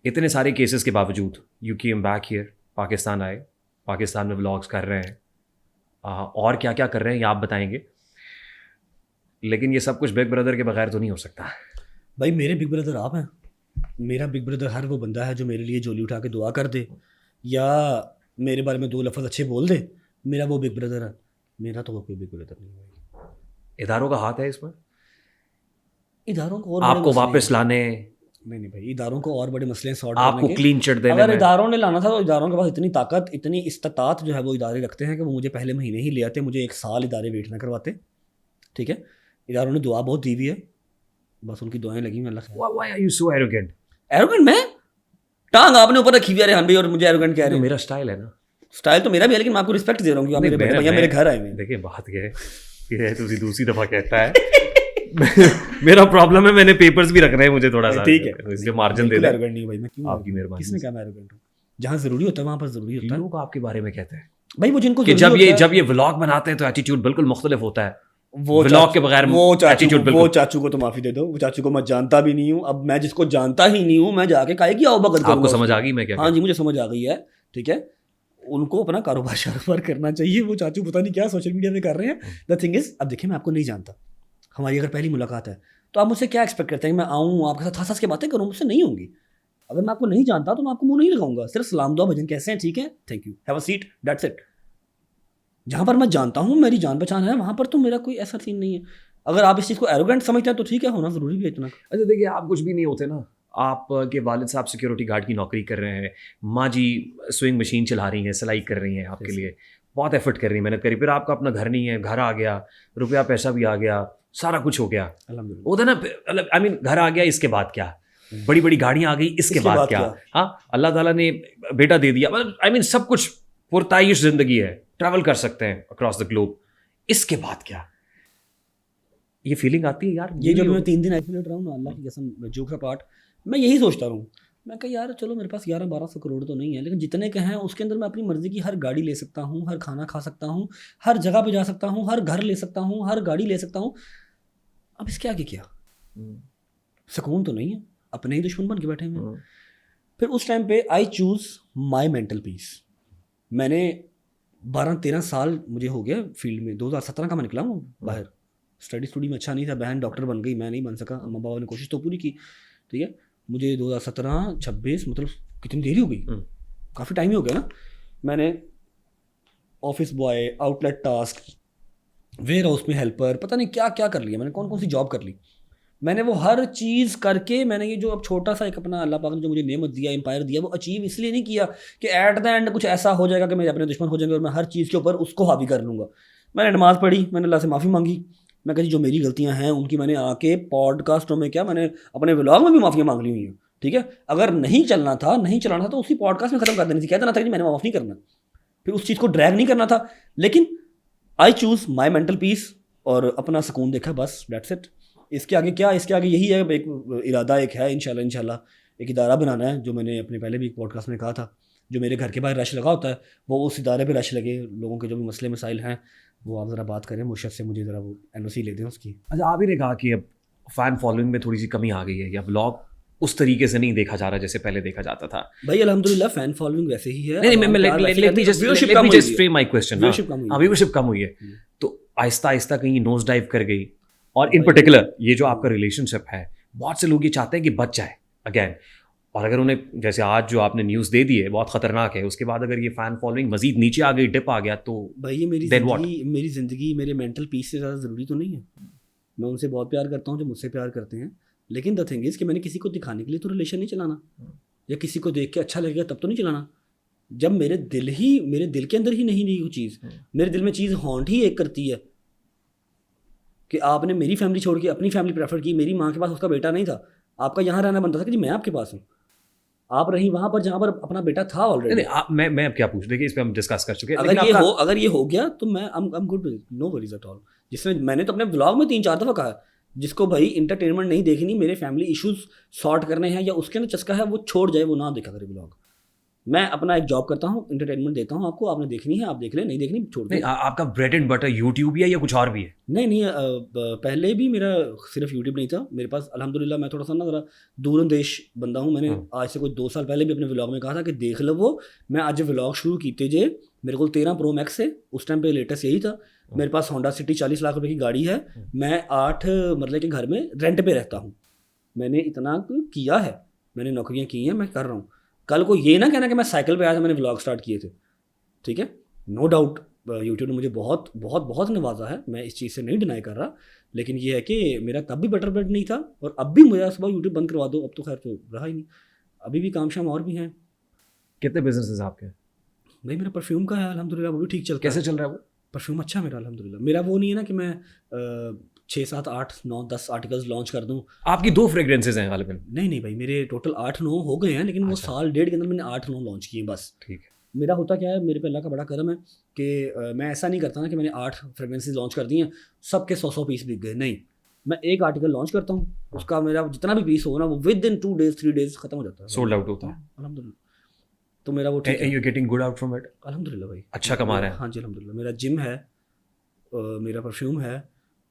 इतने सारे केसेस के बावजूद you came back here, Pakistan आए, पाकिस्तान में व्लॉग्स कर रहे हैं, और क्या क्या कर रहे हैं ये आप बताएंगे, लेकिन ये सब कुछ बिग ब्रदर के बगैर तो नहीं हो सकता। भाई मेरे बिग ब्रदर आप हैं। मेरा बिग ब्रदर हर वो बंदा है जो मेरे लिए झोली उठा के दुआ कर दे या मेरे बारे में 2 लफ्ज़ अच्छे बोल दे, मेरा वो बिग ब्रदर है। मेरा तो वो कोई बिग ब्रदर नहीं है। इदारों का हाथ है इसमें, इदारों को और आपको वापस लाने, नहीं भाई, इदारों को और बड़े मसले सॉर्ट आपको करने के। क्लीन चिट देने अगर में। इदारों ने लाना था तो इदारों के पास इतनी ताकत, इतनी इस्तात जो है वो इदारे रखते हैं कि वो मुझे पहले महीने ही ले आते, मुझे 1 साल इदारे वेट ना करवाते। ठीक है, इदारों ने दुआ बहुत दी हुई है, बस उनकी दुआएं लगी हुई। अल्लाह Why are you so arrogant? Arrogant मैं? टांग आपने ऊपर रखी हुई है रेहान भाई और मुझे एरोगेंट कह रहे हैं। मेरा स्टाइल है ना। स्टाइल तो मेरा भी है, लेकिन मैं आपको रिस्पेक्ट दे रहा हूँ कि आप मेरे बड़े भैया मेरे घर आए हुए हैं। देखिए बात ये है तुझे दूसरी दफा कहता है मेरा प्रॉब्लम है, मैंने पेपर्स भी रखने हैं मुझे थोड़ा सा, ठीक है, इसलिए मार्जिन दे दे। एरोगेंट नहीं भाई, मैं क्यों? आपकी मेहरबानी। किसने कहा मैं एरोगेंट हूँ? जहाँ जरूरी होता है वहाँ पर जरूरी होता है। लोग आपके बारे में कहते हैं भाई वो जिनको कि जब ये व्लॉग बनाते हैं तो एटीट्यूड बिल्कुल मुख्तलिफ होता है, वो व्लॉग के बगैर वो एटीट्यूड चाचू को तो माफी दे दो, वो चाचू को मैं जानता भी नहीं हूँ। अब मैं जिसको जानता ही नहीं हूँ मैं जाके काहे की आओ भगत करूंगा? आपको समझ आ गई मैं क्या? हाँ जी, मुझे समझ आ गई है। ठीक है, उनको अपना कारोबार करना चाहिए। वो चाचू पता नहीं क्या सोशल मीडिया पे कर रहे हैं। द थिंग इज, अब देखिए मैं आपको नहीं जानता, हमारी अगर पहली मुलाकात है तो आप मुझसे क्या एक्सपेक्ट करते हैं? मैं आऊँ आपके साथ हंस के बातें करूँ? मुझसे नहीं होंगी। अगर मैं आपको नहीं जानता तो मैं आपको मुंह नहीं लगाऊंगा, सिर्फ सलाम दुआ भजन कैसे हैं, ठीक है, thank you, have a seat, that's it. जहाँ पर मैं जानता हूँ, मेरी जान पहचान है, वहाँ पर तो मेरा कोई ऐसा सीन नहीं है। अगर आप इस चीज़ को एरोगेंट समझते हैं तो ठीक है, होना ज़रूरी भी है इतना। अच्छा देखिए, आप कुछ भी नहीं होते ना। आपके वालिद साहब सिक्योरिटी गार्ड की नौकरी कर रहे हैं, माँ जी स्विंग मशीन चला रही हैं, सिलाई कर रही हैं आपके लिए, बहुत एफर्ट कर रही हैं, मेहनत करी, फिर आपका अपना घर नहीं है, घर आ गया, रुपया पैसा भी आ गया, सारा कुछ हो गया, अल्हम्दुलिल्लाह। वो था ना, आई मीन घर आ गया, इसके बाद क्या? बड़ी बड़ी गाड़ियाँ आ गई, इसके बाद क्या? हाँ, अल्लाह ताला ने बेटा दे दिया, मतलब आई मीन सब कुछ पुरताइश ज़िंदगी है, ट्रैवल कर सकते हैं अक्रॉस द ग्लोब, इसके बाद क्या? ये फीलिंग आती है यार, ये जो मैं 3 दिन आइसोलेट रहा हूँ ना, अल्लाह की कसम, जोक अपार्ट, मैं यही सोचता हूँ। मैं कहा यार चलो मेरे पास 1100-1200 करोड़ तो नहीं है, लेकिन जितने के हैं उसके अंदर मैं अपनी मर्जी की हर गाड़ी ले सकता हूँ, हर खाना खा सकता हूँ, हर जगह पे जा सकता हूँ, हर घर ले सकता हूँ, हर गाड़ी ले सकता हूँ। अब इसके आगे क्या? सुकून तो नहीं है, अपने ही दुश्मन बन के बैठे हुए। फिर उस टाइम पे I choose my mental peace. मैंने 12-13 साल मुझे हो गया फील्ड में, 2017 का मैं निकला हूँ बाहर। स्टडी में अच्छा नहीं था, बहन डॉक्टर बन गई, मैं नहीं बन सका, अम्मा बाबा ने कोशिश तो पूरी की। ठीक है, मुझे 2017-26 मतलब कितनी देरी हो गई, काफ़ी टाइम ही हो गया ना। मैंने office boy, outlet task, warehouse में हेल्पर, पता नहीं क्या क्या कर लिया मैंने, कौन कौन सी जॉब कर ली मैंने। वो हर चीज़ करके मैंने ये जो अब छोटा सा एक अपना अल्लाह पाक ने जो मुझे नेमत दिया, एम्पायर दिया, वो अचीव इसलिए नहीं किया कि एट द एंड कुछ ऐसा हो जाएगा कि मेरे अपने दुश्मन हो जाएंगे और मैं हर चीज़ के ऊपर उसको हावी कर लूँगा। मैंने नमाज़ पढ़ी, मैंने अल्लाह से माफ़ी मांगी, मैं कही जो मेरी गलतियां हैं उनकी मैंने आके पॉडकास्टों में, क्या मैंने अपने व्लॉग में भी माफ़ियाँ मांग ली हुई हैं। ठीक है, अगर नहीं चलाना था तो उसी पॉडकास्ट में ख़त्म कर देनी थी, कहता ना था कि मैंने माफ़ नहीं करना, फिर उस चीज़ को ड्रैग नहीं करना था। लेकिन I choose my mental peace और अपना सुकून देखा, बस दैट्स इट। इसके आगे क्या? इसके आगे यही है, एक इरादा एक है, इंशाल्लाह एक इदारा बनाना है, जो मैंने अपने पहले भी एक पॉडकास्ट में कहा था। जो मेरे घर के बाहर रश लगा होता है वो उस इदारे पे रश लगे, लोगों के जो भी मसले मसाइल हैं वो आप ज़रा बात करें, मुर्शद से मुझे ज़रा वो NOC ले दें उसकी। अच्छा, आप ही ने कहा कि अब फ़ैन फॉलोइंग में थोड़ी सी कमी आ गई है, या व्लॉग उस तरीके से नहीं देखा जा रहा जैसे पहले देखा जाता था। भाई अल्हम्दुलिल्लाह फ़ैन फॉलोइंग वैसे ही है। नहीं, let me just frame my question. Viewership कम हुई है, तो आहिस्ता आहिस्ता कहीं नोज डाइव कर गई, और इन पर्टिकुलर ये जो आपका रिलेशनशिप है, बहुत से लोग ये चाहते हैं कि बच जाए अगेन, और अगर उन्हें, जैसे आज जो आपने न्यूज़ दे दी है बहुत ख़तरनाक है, उसके बाद अगर ये फ़ैन फॉलोइंग मज़ीद नीचे आ गई, डिप आ गया, तो भाई ये मेरी ज़िंदगी मेरे मेंटल पीस से ज़्यादा ज़रूरी तो नहीं है। मैं उनसे बहुत प्यार करता हूँ जो मुझसे प्यार करते हैं, लेकिन द थिंग इज़ कि मैंने किसी को दिखाने के लिए तो रिलेशन नहीं चलाना, या किसी को देख के अच्छा लगेगा तब तो नहीं चलाना। जब मेरे दिल के अंदर ही नहीं रही वो चीज़, मेरे दिल में चीज़ हॉन्ट ही एक करती है कि आपने मेरी फैमिली छोड़ के अपनी फैमिली प्रेफर की, मेरी माँ के पास उसका बेटा नहीं था, आपका यहाँ रहना बनता था कि जी मैं आपके पास हूँ, आप रही वहाँ पर जहाँ पर अपना बेटा था ऑलरेडी। मैं अब क्या पूछ, देखिए इस पे हम डिस्कस कर चुके हैं। अगर ये हो गया तो मैं I am good, no worries at all. जिसमें मैंने तो अपने ब्लॉग में 3-4 दफ़ा कहा, जिसको भाई इंटरटेनमेंट नहीं देखनी, मेरे फैमिली इश्यूज सॉर्ट करने हैं या उसके अंदर चस्का है, वो छोड़ जाए, वो ना देखा करे ब्लॉग। मैं अपना एक जॉब करता हूँ, एंटरटेनमेंट देता हूँ आपको, आपने देखनी है आप देख लें, नहीं देखनी छोड़ दें। आपका ब्रेड एंड बटर यूट्यूब या कुछ और भी है? नहीं, पहले भी मेरा सिर्फ यूट्यूब नहीं था मेरे पास, अल्हम्दुलिल्लाह मैं थोड़ा सा ना ज़रा दूरंदेश बंदा हूँ। मैंने आज से कोई 2 साल पहले भी अपने व्लॉग में कहा था कि देख लो वो, मैं आज व्लॉग शुरू कीते जे, मेरे को 13 Pro Max है, उस टाइम पे लेटेस्ट यही था। मेरे पास होंडा सिटी 40 लाख रुपए की गाड़ी है, मैं 8 मरले के घर में रेंट पे रहता हूँ। मैंने इतना किया है, मैंने नौकरियाँ की हैं, मैं कर रहा हूँ। कल को ये ना कहना कि मैं साइकिल पे आया था, मैंने व्लॉग स्टार्ट किए थे, ठीक है। नो डाउट यूट्यूब ने मुझे बहुत बहुत बहुत नवाजा है, मैं इस चीज़ से नहीं डिनाई कर रहा, लेकिन ये है कि मेरा तब भी बटर ब्रेड नहीं था और अब भी मुझे सुबह यूट्यूब बंद करवा दो, अब तो खैर तो रहा ही नहीं, अभी भी काम शाम और भी हैं। कितने बिजनेसेस आपके? भाई मेरा परफ्यूम का है अल्हम्दुलिल्लाह, वो भी ठीक चलता है। कैसे चल रहा है वो? परफ्यूम अच्छा है मेरा अल्हम्दुलिल्लाह। मेरा वो नहीं है ना कि मैं 6, 7, 8, 9, 10 आर्टिकल्स लॉन्च कर दूँ। आपकी 2 फ्रेग्रेंसेज हैं गालिबन? नहीं भाई, मेरे टोटल 8, 9 हो गए हैं, लेकिन वो अच्छा। साल डेढ़ के अंदर मैंने 8, 9 लॉन्च किए बस। ठीक है। मेरा होता क्या है, मेरे पे अल्लाह का बड़ा करम है कि मैं ऐसा नहीं करता ना कि मैंने 8 फ्रेगरेंसेस लॉन्च कर दी हैं, सबके 100 पीस बिक गए, नहीं। मैं एक आर्टिकल लॉन्च करता हूँ, उसका मेरा जितना भी पीस हो ना, वो विद इन 2 डेज 3 डेज खत्म हो जाता है, सोल्ड आउट होता है अल्हम्दुलिल्लाह। तो मेरा वो ठीक है। You getting good out from it? अल्हम्दुलिल्लाह भाई, अच्छा कमा रहे हैं? हाँ जी अल्हम्दुलिल्लाह। मेरा जिम है, मेरा परफ्यूम है,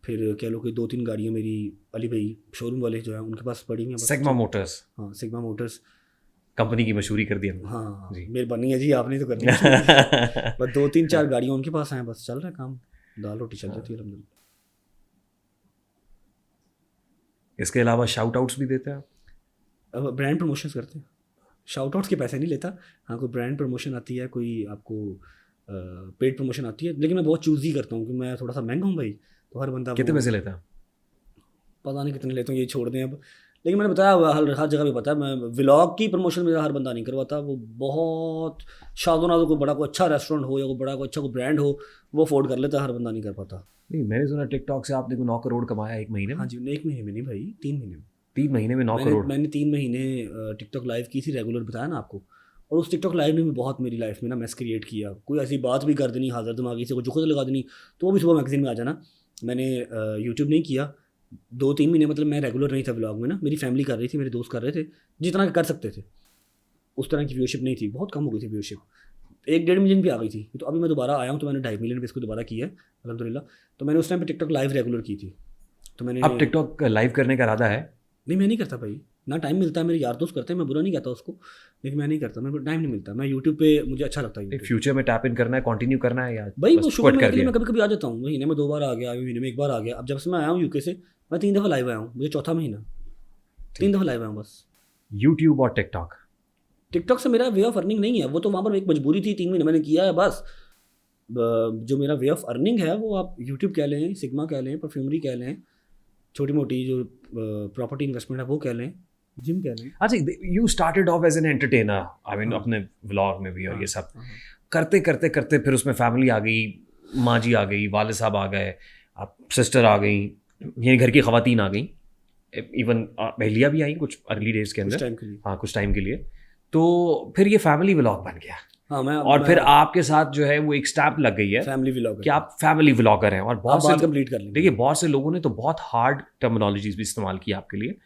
फिर कह लो कि 2-3 गाड़ियाँ मेरी अली भाई शोरूम वाले जो हैं उनके पास पड़ी हैं। Sigma Motors? हाँ, सिग्मा मोटर्स कंपनी की मशहूरी कर दी हमने। हाँ जी। मेहरबानी है जी, आपने तो कर दी। बस 2-3-4 गाड़ियाँ उनके पास हैं, बस चल रहा है काम, दाल रोटी चल जाती है अल्हम्दुलिल्लाह। इसके अलावा शाउट आउट्स भी देते हैं आप? अब ब्रांड प्रमोशंस करते हैं, शाउट आउट्स के पैसे नहीं लेता। हाँ, कोई ब्रांड प्रमोशन आती है, कोई आपको पेड प्रमोशन आती है, लेकिन मैं बहुत चूज़ी करता हूँ कि मैं थोड़ा सा महंगा हूँ भाई, तो हर बंदा कितने पैसे लेता है? पता नहीं कितने लेता हूँ, ये छोड़ दें अब। लेकिन मैंने बताया हर जगह पे पता है, मैं व्लॉग की प्रमोशन मेरा हर बंदा नहीं करवाता। वो बहुत शादो नादो कोई बड़ा कोई अच्छा रेस्टोरेंट हो या कोई बड़ा कोई अच्छा कोई ब्रांड हो, वो अफोर्ड कर लेता है, हर बंदा नहीं कर पाता। नहीं, मैंने सुना टिकटॉक से आपने 9 करोड़ कमाया 1 महीने में? हाँ जी, 1 महीने में नहीं भाई, 3 महीने में। 3 महीने में 9 करोड़? मैंने 3 महीने टिकटॉक लाइव की थी रेगुलर, बताया ना आपको। और उस टिकटॉक लाइव ने भी बहुत मेरी लाइफ में ना मैस क्रिएट किया। कोई ऐसी बात भी कर देनी हाजिर दिमागी से, कोई जुखत लगा देनी, तो वो भी सुबह मैगजीन में आ जाना। मैंने यूट्यूब नहीं किया 2-3 महीने, मतलब मैं रेगुलर नहीं था व्लॉग में ना, मेरी फैमिली कर रही थी, मेरे दोस्त कर रहे थे, जितना कर सकते थे। उस तरह की व्यूअरशिप नहीं थी, बहुत कम हो गई थी व्यूअरशिप, 1-1.5 मिलियन भी आ गई थी। तो अभी मैं दोबारा आया हूँ, तो मैंने 2.5 मिलियन पे इसको दोबारा किया है अल्हम्दुलिल्लाह। तो मैंने उस टाइम पे टिकटॉक लाइव रेगुलर की थी। तो मैंने अब टिकटॉक लाइव करने का इरादा है? नहीं, मैं नहीं करता भाई, ना टाइम मिलता है। मेरे यार दोस्त करते हैं, मैं बुरा नहीं कहता उसको, लेकिन मैं नहीं करता, मेरे को टाइम नहीं मिलता। मैं यूट्यूब पे मुझे अच्छा लगता है। फ्यूचर में टैप इन करना है, कंटिन्यू करना है या भाई वो शुरू में मैं कभी कभी आ जाता हूँ, महीने में 2 बार आ गया, महीने में 1 बार आ गया। अब जब से मैं आया हूँ यूके से, मैं 3 दफ़ा लाइव आया हूँ, मुझे चौथा महीना 3 दफ़ा लाइव आया हूँ बस। यूट्यूब और टिकटॉक से मेरा वे ऑफ अर्निंग नहीं है, वो तो वहाँ पर एक मजबूरी थी, 3 महीने मैंने किया है बस। जो मेरा वे ऑफ अर्निंग है वो आप यूट्यूब कह लें, सिग्मा कह लें, परफ्यूमरी कह लें, छोटी मोटी जो प्रॉपर्टी इन्वेस्टमेंट है वो कह लें, जिम कह लें। अच्छा, you started off as an entertainer, I mean अपने व्लॉग में भी और ये सब करते करते करते फिर उसमें फैमिली आ गई, माँ जी आ गई, वाले साहब आ गए, आप सिस्टर आ गई, ये घर की ख़वातीन आ गई, इवन अहलिया भी आई कुछ अर्ली डेज के अंदर, हाँ कुछ टाइम के लिए। तो फिर ये फैमिली व्लॉग बन गया। हाँ, और फिर आपके साथ जो है वो एक स्टैम्प लग गई है फैमिली व्लॉगर कि आप फैमिली व्लॉगर हैं। और बहुत से कंप्लीट कर लेंगे। देखिए बहुत से लोगों ने तो बहुत हार्ड टर्मिनोलॉजीज भी इस्तेमाल की आपके लिए।